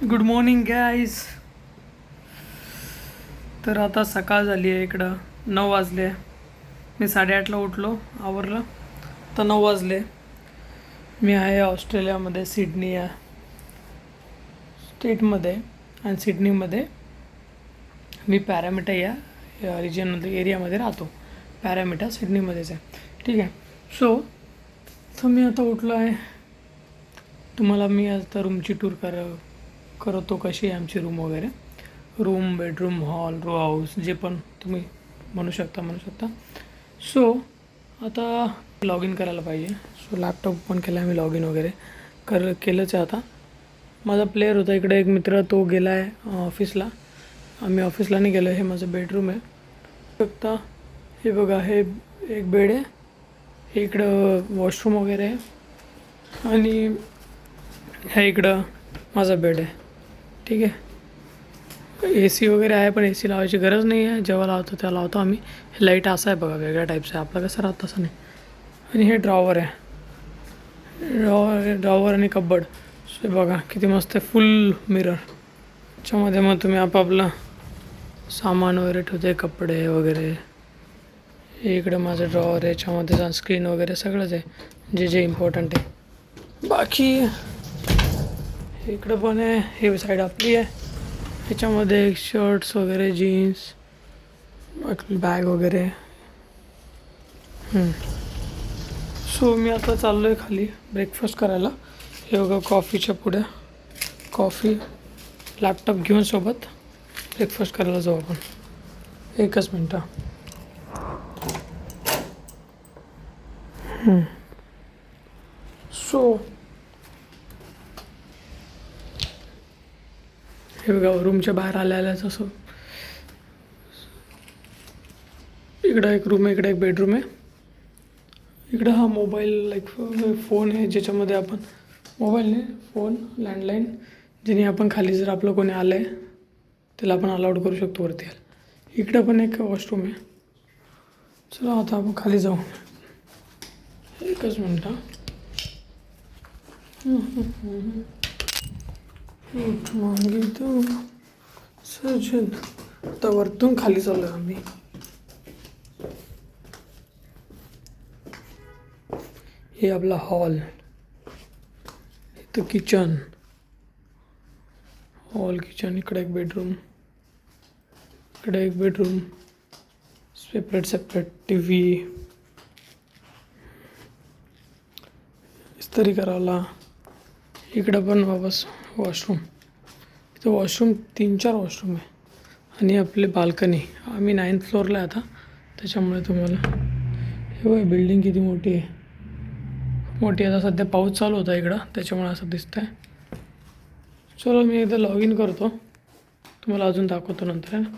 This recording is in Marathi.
Good morning guys. तर आता सकाळ झाली आहे, इकडं 9 वाजले. मी 8:30ला उठलो, आवरलं तर 9 वाजले. मी आहे ऑस्ट्रेलियामध्ये, सिडनी या स्टेटमध्ये, आणि सिडनीमध्ये मी पॅरामिटा या रिजनमध्ये एरियामध्ये राहतो. पॅरामिटा सिडनीमध्येच आहे, ठीक आहे. सो मी आता उठलो आहे. तुम्हाला मी आता रूमची टूर करतो, कशी आहे आमची रूम वगैरे. Room, bedroom, hall, row house, जे पण तुम्ही म्हणू शकता. सो आता लॉग इन करायला पाहिजे. सो लॅपटॉप पण केला आहे मी, लॉग इन वगैरे केलंच आहे. आता माझा प्लेयर होता इकडे एक मित्र, तो गेला आहे ऑफिसला. आम्ही ऑफिसला नाही गेलो. हे माझं बेडरूम आहे, शकता. हे बघा, हे एक बेड आहे, हे इकडं वॉशरूम वगैरे आहे, आणि ह्या इकडं माझा बेड आहे, ठीक आहे. ए सी वगैरे आहे, पण ए सी लावायची गरज नाही आहे. जेव्हा लावतो तेव्हा लावतो आम्ही. हे लाईट असं आहे बघा, वेगळ्या टाईपचं आहे. आपलं कसं राहतं तसं नाही. आणि हे ड्रॉवर आहे, ड्रॉवर आणि कब्बड. हे बघा किती मस्त आहे, फुल मिरर. याच्यामध्ये मग तुम्ही आपापलं सामान वगैरे ठेवते, कपडे वगैरे. हे इकडं माझं ड्रॉवर आहे, याच्यामध्ये सनस्क्रीन वगैरे सगळंच आहे, जे इम्पॉर्टंट आहे. बाकी इकडं पण आहे, हे साईड आपली आहे. ह्याच्यामध्ये शर्ट्स वगैरे, जीन्स, बॅग वगैरे. सो मी आता चाललो आहे खाली ब्रेकफास्ट करायला. हे बघा, कॉफीच्या पुढे कॉफी, लॅपटॉप घेऊन सोबत ब्रेकफास्ट करायला जाऊ आपण. एकच मिनटं. सो हे बघा, रूमच्या बाहेर आल्याच असं. इकडं एक रूम आहे, इकडे एक बेडरूम आहे. इकडं हा मोबाईल, लाईक फोन आहे, ज्याच्यामध्ये आपण मोबाईलने फोन, लँडलाईन, ज्याने आपण खाली जर आपलं कोणी आलं आहे त्याला आपण अलाउड करू शकतो वरती. इकडं पण एक वॉशरूम आहे. चला आता आपण खाली जाऊ. एकच मिनटं. मागे तो सजन. आता वरतून खाली चाललो आम्ही. हे आपला हॉल, इथं किचन, हॉल, किचन. इकडे एक बेडरूम, इकडे एक बेडरूम, सेपरेट टी व्ही, इस्त्री करायला. इकडं पण वापस वॉशरूम. इथं वॉशरूम 3-4 वॉशरूम आहे, आणि आपले बाल्कनी. आम्ही 9th फ्लोअरला आहे आता, त्याच्यामुळे तुम्हाला हे बघा, बिल्डिंग किती मोठी आहे, मोठी. आता सध्या पाऊस चालू होता इकडं, त्याच्यामुळे असं दिसतं आहे. चलो मी एकदा लॉग इन करतो, तुम्हाला अजून दाखवतो नंतर, आहे ना.